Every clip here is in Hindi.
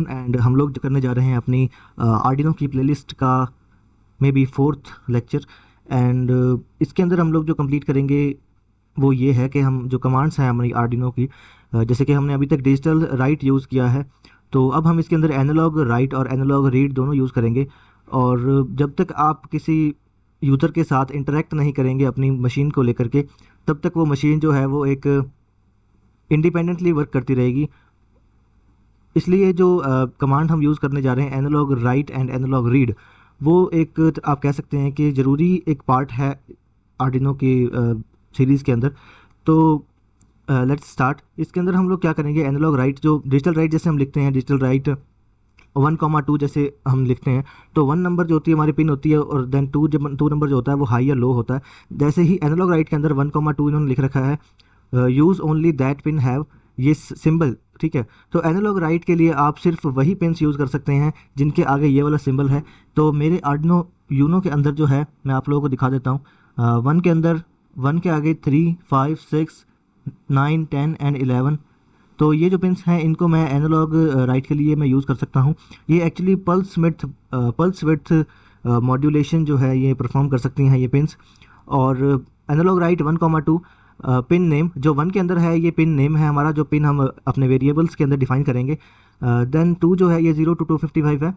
एवरीवन एंड हम लोग जो करने जा रहे हैं अपनी आर्डिनो की प्लेलिस्ट का may be 4th lecture and इसके अंदर हम लोग जो कंप्लीट करेंगे वो ये है कि हम जो कमांड्स हैं हमारी आर्डिनो की, जैसे कि हमने अभी तक डिजिटल राइट यूज़ किया है, तो अब हम इसके अंदर एनालॉग राइट और एनालॉग रीड दोनों यूज़ करेंगे। और जब तक आप किसी यूज़र के साथ इंटरेक्ट नहीं करेंगे अपनी मशीन को लेकर के, तब तक वो मशीन जो है वो एक इंडिपेंडेंटली वर्क करती रहेगी। इसलिए जो कमांड हम यूज़ करने जा रहे हैं analog write and analog read, वो एक आप कह सकते हैं कि ज़रूरी एक पार्ट है आर्डिनो की सीरीज़ के अंदर। तो लेट्स स्टार्ट। इसके अंदर हम लोग क्या करेंगे, एनालॉग राइट जो डिजिटल राइट जैसे हम लिखते हैं, डिजिटल राइट 1,2 जैसे हम लिखते हैं, तो 1 नंबर जो होती है हमारी पिन होती है और देन 2 जब 2 नंबर जो होता है वो हाई या लो होता है। जैसे ही एनालॉग राइट के अंदर 1,2 इन्होंने लिख रखा है, use only that pin have ये सिंबल, ठीक है। तो एनालॉग राइट के लिए आप सिर्फ वही पिन्स यूज़ कर सकते हैं जिनके आगे ये वाला सिंबल है। तो मेरे आर्डिनो यूनो के अंदर जो है मैं आप लोगों को दिखा देता हूँ। 1 के अंदर 1 के आगे 3, 5, 6, 9, 10 एंड 11, तो ये जो पिन्स हैं इनको मैं एनालॉग राइट के लिए मैं यूज़ कर सकता हूँ। ये एक्चुअली पल्स विड्थ मॉड्यूलेशन जो है ये परफॉर्म कर सकती हैं ये पिन्स। और एनालॉग राइट 1,2 पिन नेम जो 1 के अंदर है, ये पिन नेम है हमारा, जो पिन हम अपने वेरिएबल्स के अंदर डिफाइन करेंगे। देन 2 जो है ये 0 to 255 है।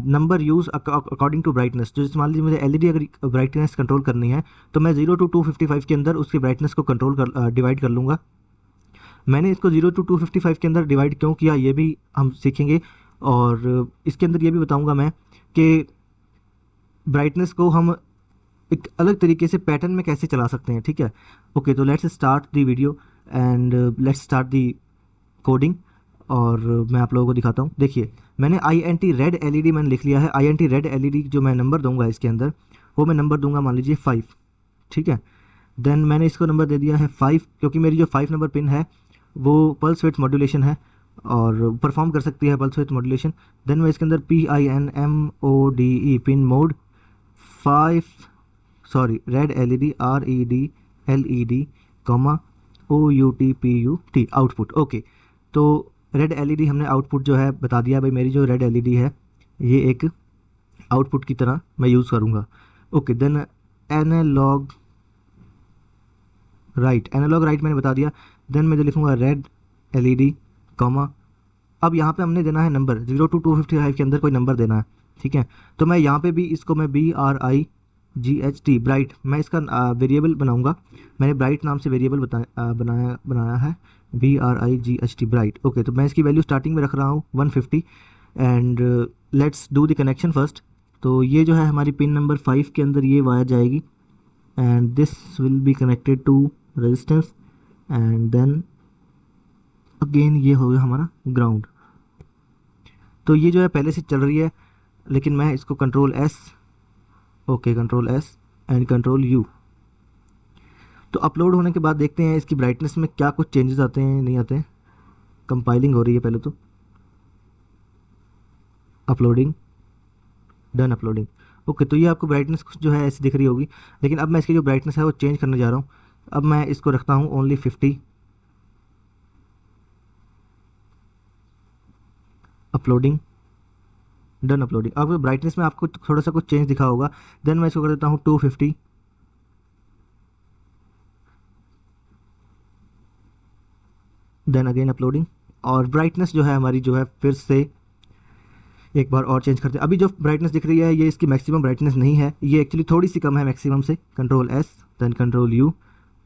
Number use according to brightness, जो मान लीजिए मुझे एलईडी अगर ब्राइटनेस कंट्रोल करनी है तो मैं 0 to 255 के अंदर उसकी ब्राइटनेस को डिवाइड कर लूँगा। मैंने इसको 0 to 255 के अंदर डिवाइड क्यों किया ये भी हम सीखेंगे, और इसके अंदर ये भी बताऊँगा मैं कि ब्राइटनेस को हम एक अलग तरीके से पैटर्न में कैसे चला सकते हैं, ठीक है। ओके, तो let's start the video and let's start the coding. और मैं आप लोगों को दिखाता हूँ। देखिए, मैंने INT रेड LED मैंने लिख लिया है। INT रेड LED जो मैं नंबर दूंगा इसके अंदर, वो मैं नंबर दूंगा मान लीजिए 5, ठीक है। देन मैंने इसको नंबर दे दिया है 5, क्योंकि मेरी जो 5 नंबर पिन है वो पल्स विड्थ मॉड्यूलेशन है और परफॉर्म कर सकती है पल्स विड्थ मॉड्यूलेशन। देन मैं इसके अंदर PINMODE pin mode 5 red LED RED LED comma OUTPUT output. Okay, तो रेड LED हमने आउटपुट जो है बता दिया भाई, मेरी जो रेड LED है ये एक आउटपुट की तरह मैं यूज़ करूँगा। ओके, देन एनालॉग राइट मैंने बता दिया। देन मैं जो लिखूँगा रेड LED कॉमा, अब यहाँ पे हमने देना है नंबर 0 to 255 के अंदर कोई नंबर देना है, ठीक है। तो मैं यहाँ पे भी इसको मैं BRIGHT ब्राइट, मैं इसका वेरिएबल बनाऊंगा। मैंने ब्राइट नाम से वेरिएबल बनाया है BRIGHT ब्राइट। ओके, तो मैं इसकी वैल्यू स्टार्टिंग में रख रहा हूँ 150 and let's do the connection first. तो ये जो है हमारी पिन नंबर 5 के अंदर ये वायर जाएगी and this will be connected to resistance and then again ये हो गया हमारा ग्राउंड। तो ये जो है पहले से चल रही है, लेकिन मैं इसको control S and control U। तो अपलोड होने के बाद देखते हैं इसकी ब्राइटनेस में क्या कुछ चेंजेस आते हैं नहीं आते हैं। कंपाइलिंग हो रही है पहले तो, अपलोडिंग, डन अपलोडिंग। ओके, तो ये आपको ब्राइटनेस जो है ऐसी दिख रही होगी, लेकिन अब मैं इसकी जो ब्राइटनेस है वो चेंज करने जा रहा हूँ। अब मैं इसको रखता हूँ ओनली 50, अपलोडिंग, डन अपलोडिंग। अब ब्राइटनेस में आपको थोड़ा सा कुछ चेंज दिखा होगा। देन मैं इसको कर देता हूँ 250, देन अगेन अपलोडिंग, और ब्राइटनेस जो है हमारी जो है फिर से एक बार और चेंज करते हैं। अभी जो ब्राइटनेस दिख रही है ये इसकी मैक्सिमम ब्राइटनेस नहीं है, ये एक्चुअली थोड़ी सी कम है मैक्सिमम से। Control S then control U।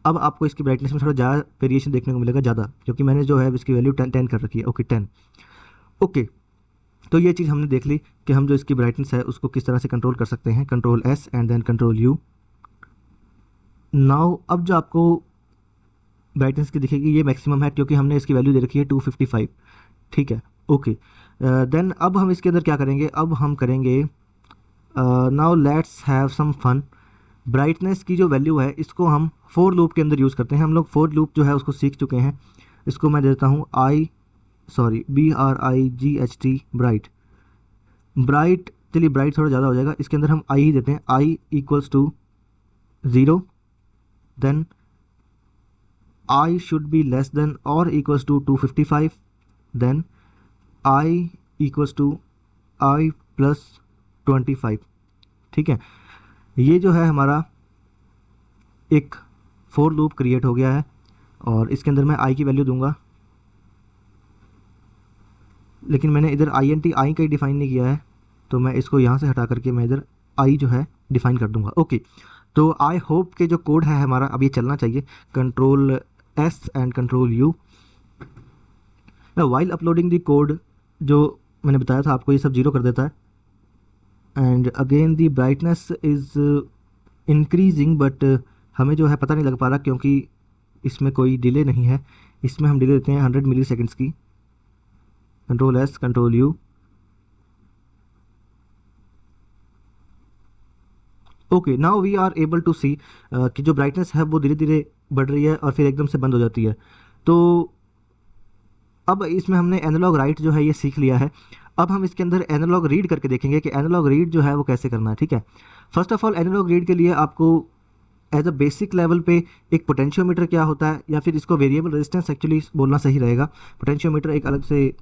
अब आपको इसकी ब्राइटनेस में थोड़ा ज़्यादा वेरिएशन देखने को मिलेगा, ज़्यादा, क्योंकि मैंने जो है इसकी वैल्यू 10 कर रखी है। ओके, 10। ओके, तो ये चीज़ हमने देख ली कि हम जो इसकी ब्राइटनेस है उसको किस तरह से कंट्रोल कर सकते हैं। Control S and then control U। Now अब जो आपको ब्राइटनेस की दिखेगी ये मैक्सिमम है, क्योंकि हमने इसकी वैल्यू दे रखी है 255, ठीक है। ओके, देन अब हम इसके अंदर क्या करेंगे, अब हम करेंगे now let's have some fun. Brightness की जो वैल्यू है इसको हम फोर लूप के अंदर यूज़ करते हैं। हम लोग फोर लूप जो है उसको सीख चुके हैं। इसको मैं देता हूँ BRIGHT ब्राइट। चलिए ब्राइट थोड़ा ज़्यादा हो जाएगा, इसके अंदर हम I ही देते हैं। I equals to 0, then I should be less than or equals to 255, then I equals to I plus 25। ठीक है, ये जो है हमारा एक फोर लूप क्रिएट हो गया है और इसके अंदर मैं आई की वैल्यू दूंगा, लेकिन मैंने इधर आई एन टी आई का ही डिफ़ाइन नहीं किया है, तो मैं इसको यहाँ से हटा करके मैं इधर आई जो है डिफ़ाइन कर दूंगा। ओके, तो आई होप के जो कोड है हमारा अब ये चलना चाहिए, control S and control U. While uploading the code, जो मैंने बताया था आपको, ये सब जीरो कर देता है। And again the brightness is increasing, but हमें जो है पता नहीं लग पा रहा क्योंकि इसमें कोई डिले नहीं है। इसमें हम डिले देते हैं 100 मिली सेकेंड्स की। Control S control U. Okay, now we are able to see कि जो ब्राइटनेस है वो धीरे धीरे बढ़ रही है और फिर एकदम से बंद हो जाती है। तो अब इसमें हमने एनालॉग राइट जो है ये सीख लिया है। अब हम इसके अंदर एनालॉग रीड करके देखेंगे कि एनालॉग रीड जो है वो कैसे करना है। ठीक है, first of all analog read के लिए आपको एज अ बेसिक लेवल पे एक पोटेंशियोमीटर क्या होता है, या फिर इसको वेरिएबल रेजिस्टेंस एक्चुअली बोलना सही रहेगा। पोटेंशियोमीटर एक अलग से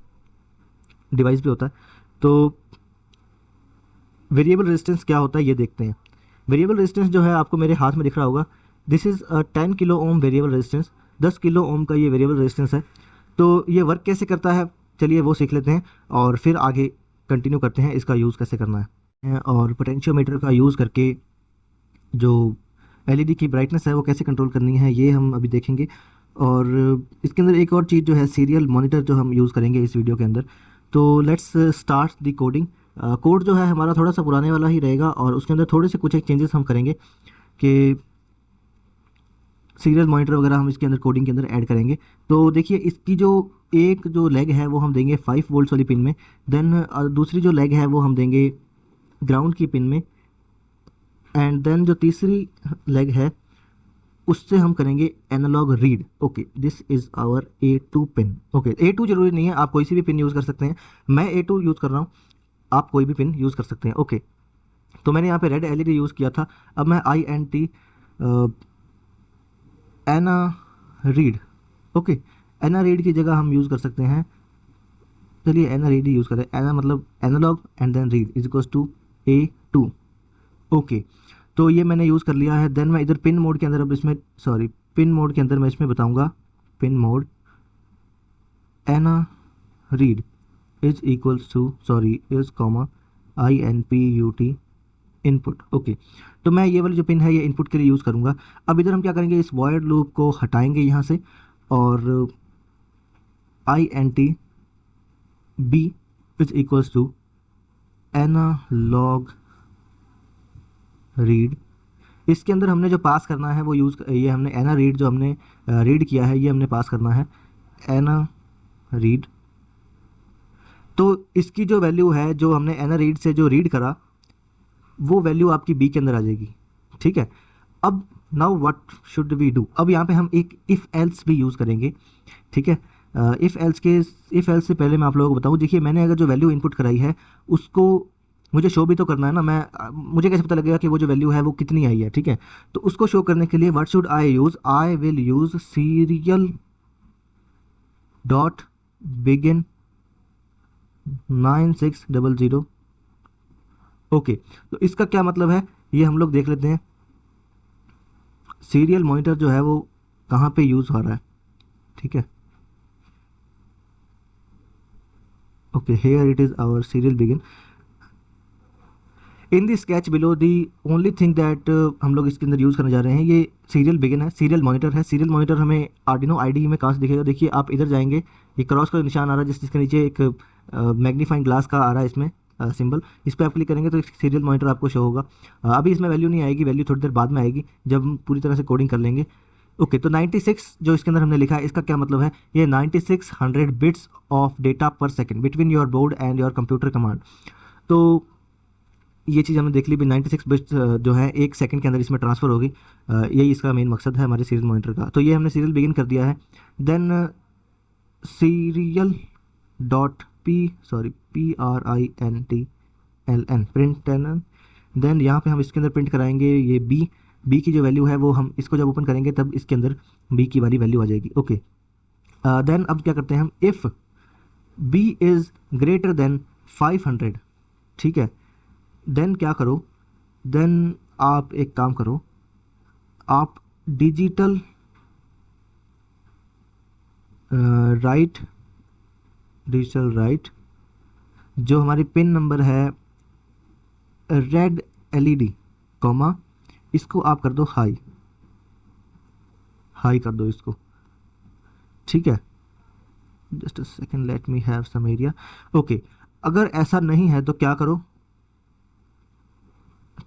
डिवाइस भी होता है। तो वेरिएबल रेजिस्टेंस क्या होता है ये देखते हैं। वेरिएबल रेजिस्टेंस जो है आपको मेरे हाथ में दिख रहा होगा, this is 10 kilo ohm variable resistance. 10 kilo ohm का ये वेरिएबल रेजिस्टेंस है। तो ये वर्क कैसे करता है, चलिए वो सीख लेते हैं और फिर आगे कंटिन्यू करते हैं इसका यूज़ कैसे करना है। और पोटेंशियोमीटर का यूज़ करके जो एलईडी की ब्राइटनेस है वो कैसे कंट्रोल करनी है ये हम अभी देखेंगे। और इसके अंदर एक और चीज़ जो है सीरियल मॉनिटर जो हम यूज़ करेंगे इस वीडियो के अंदर। तो let's start the coding. Code जो है हमारा थोड़ा सा पुराने वाला ही रहेगा और उसके अंदर थोड़े से कुछ एक चेंजेस हम करेंगे कि सीरियल मॉनिटर वगैरह हम इसके अंदर कोडिंग के अंदर ऐड करेंगे। तो देखिए इसकी जो लेग है वो हम देंगे 5 वोल्ट्स वाली पिन में। देन दूसरी जो लेग है वो हम देंगे ग्राउंड की पिन में। एंड देन जो तीसरी लेग है उससे हम करेंगे analog read. Okay, this is our A2 pin. Okay, A2 जरूरी नहीं है, आप कोई सी भी पिन यूज़ कर सकते हैं। मैं A2 यूज़ कर रहा हूँ, आप कोई भी पिन यूज़ कर सकते हैं। ओके, तो मैंने यहाँ पे रेड एलईडी यूज़ किया था। अब मैं INT एना रीड। ओके, एना रीड की जगह हम यूज़ कर सकते हैं, चलिए एना रीड ही यूज़ करें। एना मतलब analog and then read is equals to A2। Okay, तो ये मैंने यूज़ कर लिया है। देन मैं इधर पिन मोड के अंदर, अब इसमें पिन मोड के अंदर मैं इसमें बताऊंगा पिन मोड एना read is equals to is comma INPUT input. Okay, तो मैं ये वाली जो पिन है ये इनपुट के लिए यूज़ करूँगा। अब इधर हम क्या करेंगे, इस वॉइड लूप को हटाएंगे यहाँ से और INT B is equals to analog read. इसके अंदर हमने जो पास करना है वो ये हमने एना रीड जो हमने रीड किया है ये हमने पास करना है एना रीड। तो इसकी जो वैल्यू है जो हमने एना रीड से जो रीड करा वो वैल्यू आपकी बी के अंदर आ जाएगी। ठीक है, अब now what should we do. अब यहाँ पे हम एक इफ़ एल्स भी यूज़ करेंगे। ठीक है, इफ़ एल्स से पहले मैं आप लोगों को बताऊँ, देखिए मैंने अगर जो वैल्यू इनपुट कराई है उसको मुझे शो भी तो करना है ना। मुझे कैसे पता लगेगा कि वो जो वैल्यू है वो कितनी आई है। ठीक है, तो उसको शो करने के लिए what should I use, I will use serial dot begin 9600। Okay, तो इसका क्या मतलब है ये हम लोग देख लेते हैं। सीरियल मॉनिटर जो है वो कहाँ पे यूज़ हो रहा है। ठीक है, okay, here it is our serial begin. In the sketch below the only thing that हम लोग इसके अंदर यूज़ करने जा रहे हैं ये सीरियल बिगिन है, सीरियल मॉनिटर है। सीरियल मॉनिटर हमें आर्डिनो आईडी में कहाँ से दिखेगा, देखिए आप इधर जाएंगे, ये क्रॉस का निशान आ रहा है जिसके नीचे एक मैग्नीफाइंग ग्लास का आ रहा है इसमें सिंबल, इस पर आप क्लिक करेंगे तो सीरियल मॉनिटर आपको शो होगा। अभी इसमें वैल्यू नहीं आएगी, वैल्यू थोड़ी देर बाद में आएगी जब हम पूरी तरह से कोडिंग कर लेंगे। ओके, तो 96 जो इसके अंदर हमने लिखा है इसका क्या मतलब है, ये 9600 बिट्स ऑफ डेटा पर second between your board and your computer command. तो ये चीज़ हमने देख ली भी, 96 बिट्स जो है एक सेकंड के अंदर इसमें ट्रांसफ़र होगी। यही इसका मेन मकसद है हमारे सीरियल मॉनिटर का। तो ये हमने सीरियल बिगिन कर दिया है। Then serial dot PRINTLN print N. Then यहाँ पे हम इसके अंदर प्रिंट कराएंगे ये बी की जो वैल्यू है वो हम इसको जब ओपन करेंगे तब इसके अंदर बी की वाली वैल्यू आ जाएगी। ओके, देन अब क्या करते हैं हम, if B is greater than 500, ठीक है, देन क्या करो, देन आप एक काम करो, आप डिजिटल राइट, डिजिटल राइट जो हमारी पिन नंबर है रेड एलईडी कॉमा, इसको आप कर दो हाई, हाई कर दो इसको, ठीक है। Just a second, let me have some area. Okay, अगर ऐसा नहीं है तो क्या करो,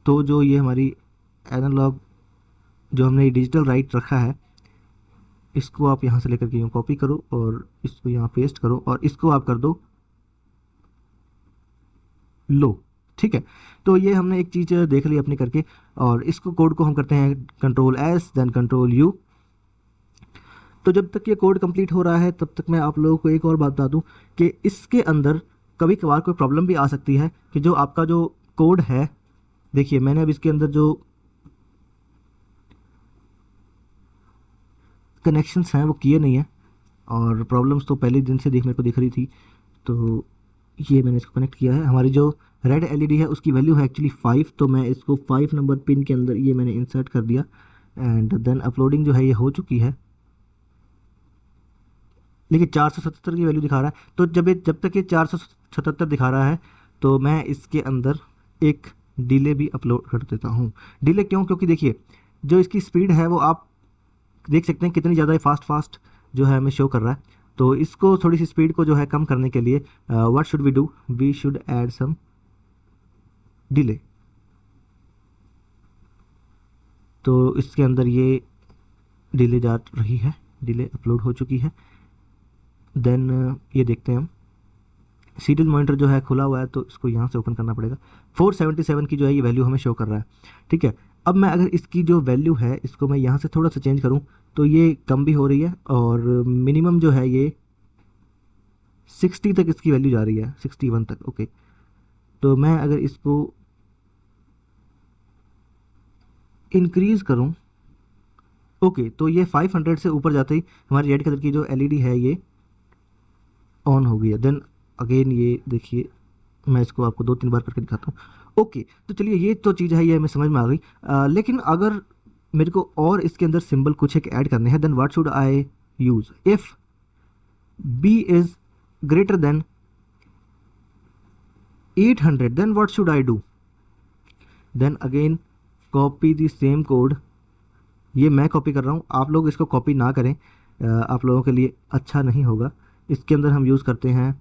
तो जो ये हमारी एनालॉग जो हमने डिजिटल राइट रखा है, इसको आप यहाँ से लेकर के यूँ कॉपी करो और इसको यहाँ पेस्ट करो और इसको आप कर दो लो, ठीक है। तो ये हमने एक चीज़ देख ली अपनी करके, और इसको कोड को हम करते हैं control S then control U. तो जब तक ये कोड कंप्लीट हो रहा है तब तक मैं आप लोगों को एक और बात बता दूं कि इसके अंदर कभी कभार कोई प्रॉब्लम भी आ सकती है कि जो आपका जो कोड है, देखिए मैंने अब इसके अंदर जो कनेक्शंस हैं वो किए नहीं हैं, और प्रॉब्लम्स तो पहले दिन से मेरे को दिख रही थी। तो ये मैंने इसको कनेक्ट किया है, हमारी जो रेड एलईडी है उसकी वैल्यू है एक्चुअली 5, तो मैं इसको 5 नंबर पिन के अंदर ये मैंने इंसर्ट कर दिया, एंड देन अपलोडिंग जो है ये हो चुकी है, लेकिन 477 की वैल्यू दिखा रहा है। तो जब तक ये 477 दिखा रहा है तो मैं इसके अंदर एक डिले भी अपलोड कर देता हूँ। डिले क्यों? क्योंकि देखिए जो इसकी स्पीड है वो आप देख सकते हैं कितनी ज़्यादा फास्ट फास्ट जो है हमें शो कर रहा है। तो इसको थोड़ी सी स्पीड को जो है कम करने के लिए what should we do, we should add some delay. तो इसके अंदर ये डिले जा रही है, डिले अपलोड हो चुकी है। देन ये देखते हैं हम, सीरियल मॉनिटर जो है खुला हुआ है तो इसको यहाँ से ओपन करना पड़ेगा। 477 की जो है ये वैल्यू हमें शो कर रहा है, ठीक है। अब मैं अगर इसकी जो वैल्यू है इसको मैं यहाँ से थोड़ा सा चेंज करूँ तो ये कम भी हो रही है, और मिनिमम जो है ये 60 तक इसकी वैल्यू जा रही है, 61 तक। ओके, तो मैं अगर इसको इंक्रीज़ करूँ, ओके, तो ये 500 से ऊपर जाते ही हमारी रेड कलर की जो एलईडी है ये ऑन हो गई है। देन अगेन ये देखिए, मैं इसको आपको 2-3 बार करके दिखाता हूँ। ओके, तो चलिए ये तो चीज़ है, ये हमें समझ में आ गई। लेकिन अगर मेरे को और इसके अंदर सिंबल कुछ एक ऐड करने हैं, then what should I use? If B is greater than 800 then what should I do? Then again copy the same code, ये मैं कॉपी कर रहा हूँ, आप लोग इसको कॉपी ना करें, आप लोगों के लिए अच्छा नहीं होगा। इसके अंदर हम यूज़ करते हैं,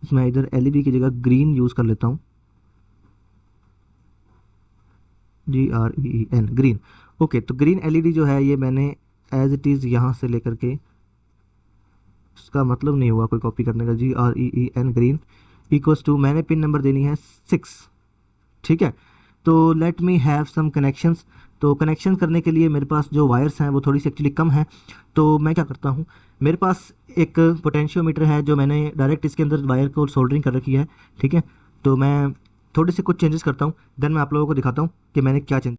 मैं इधर एलईडी की जगह ग्रीन यूज़ कर लेता हूँ, GREEN, ग्रीन। ओके, तो ग्रीन एलईडी जो है ये मैंने एज इट इज़ यहाँ से लेकर के, इसका मतलब नहीं हुआ कोई कॉपी करने का, GREEN ग्रीन इक्वल्स टू, मैंने पिन नंबर देनी है 6, ठीक है। तो let me have some connections. तो कनेक्शन करने के लिए मेरे पास जो वायर्स हैं वो थोड़ी सी एक्चुअली कम है, तो मैं क्या करता हूँ, मेरे पास एक पोटेंशियोमीटर है जो मैंने डायरेक्ट इसके अंदर वायर को सोल्डरिंग कर रखी है, ठीक है। तो मैं थोड़े से कुछ चेंजेस करता हूँ, देन मैं आप लोगों को दिखाता हूँ कि मैंने क्या चेंज।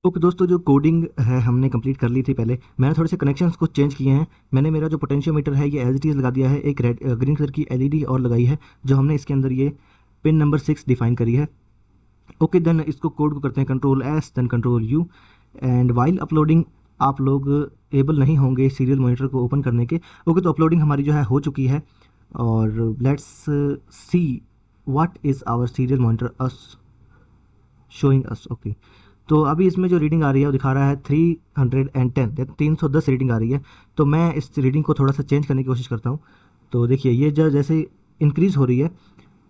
ओके दोस्तों, जो कोडिंग है हमने कंप्लीट कर ली थी पहले, मैंने थोड़े से कनेक्शंस को चेंज किए हैं। मैंने मेरा जो पोटेंशियोमीटर है ये एज इट इज़ लगा दिया है, एक रेड ग्रीन कलर की एलईडी और लगाई है जो हमने इसके अंदर ये पिन नंबर 6 डिफाइन करी है। ओके, देन इसको कोड को करते हैं control S then control U, and while uploading आप लोग एबल नहीं होंगे सीरियल मॉनिटर को ओपन करने के। ओके, तो अपलोडिंग हमारी जो है हो चुकी है, और let's see what is our serial monitor us showing us. Okay, तो अभी इसमें जो रीडिंग आ रही है वो दिखा रहा है 310, 310 रीडिंग आ रही है। तो मैं इस रीडिंग को थोड़ा सा चेंज करने की कोशिश करता हूँ। तो देखिए ये जैसे इंक्रीज़ हो रही है,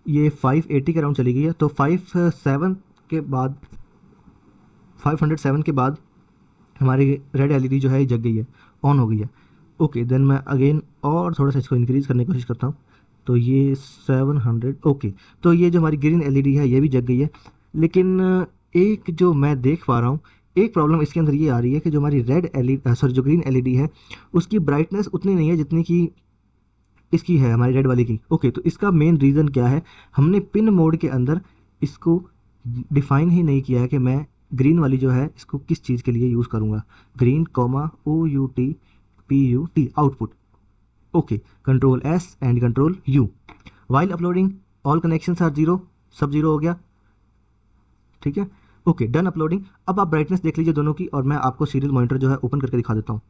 ये 580 के अराउंड चली गई है, तो 57 के बाद 507 के बाद हमारी रेड एलईडी जो है ये जग गई है, ऑन हो गई है। ओके, देन मैं अगेन और थोड़ा सा इसको इंक्रीज़ करने की कोशिश करता हूँ, तो ये 700। ओके, तो ये जो हमारी ग्रीन एलईडी है ये भी जग गई है। लेकिन एक जो मैं देख पा रहा हूँ, एक प्रॉब्लम इसके अंदर ये आ रही है कि जो हमारी रेड एलईडी सॉरी जो ग्रीन एलईडी है उसकी ब्राइटनेस उतनी नहीं है जितनी कि इसकी है हमारी रेड वाली की। ओके, तो इसका मेन रीज़न क्या है, हमने पिन मोड के अंदर इसको डिफाइन ही नहीं किया है कि मैं ग्रीन वाली जो है इसको किस चीज़ के लिए यूज़ करूँगा। Green comma OUT PUT output, okay, control S and control U. While uploading all connections are zero, सब जीरो हो गया, ठीक है। Okay, done uploading. अब आप ब्राइटनेस देख लीजिए दोनों की, और मैं आपको सीरियल मॉनिटर जो है ओपन करके दिखा देता हूँ।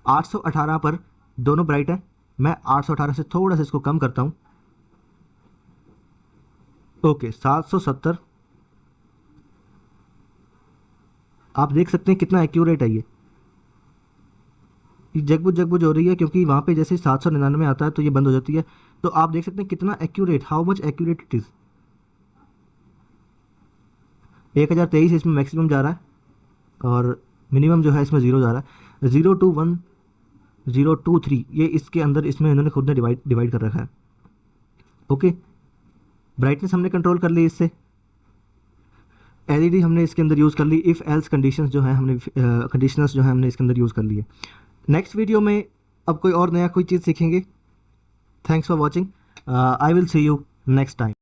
818 पर दोनों ब्राइट है, मैं 818 से थोड़ा सा इसको कम करता हूँ। ओके, 770, आप देख सकते हैं कितना एक्यूरेट है ये जगबुझ जगबुझ हो रही है, क्योंकि वहाँ पे जैसे 799 आता है तो ये बंद हो जाती है। तो आप देख सकते हैं कितना accurate, how much accurate it is. 1023 इसमें मैक्सिमम जा रहा है, और मिनिमम जो है इसमें ज़ीरो जा रहा है। 021 023 ये इसके अंदर, इसमें इन्होंने खुद ने डिवाइड कर रखा है। ओके, ब्राइटनेस हमने कंट्रोल कर ली इससे, एलईडी हमने इसके अंदर यूज़ कर ली, इफ़ एल्स कंडीशंस जो है हमने कंडीशनर्स जो है हमने इसके अंदर यूज़ कर लिए। नेक्स्ट वीडियो में अब कोई और नया कोई चीज़ सीखेंगे। Thanks for watching, I will see you next time.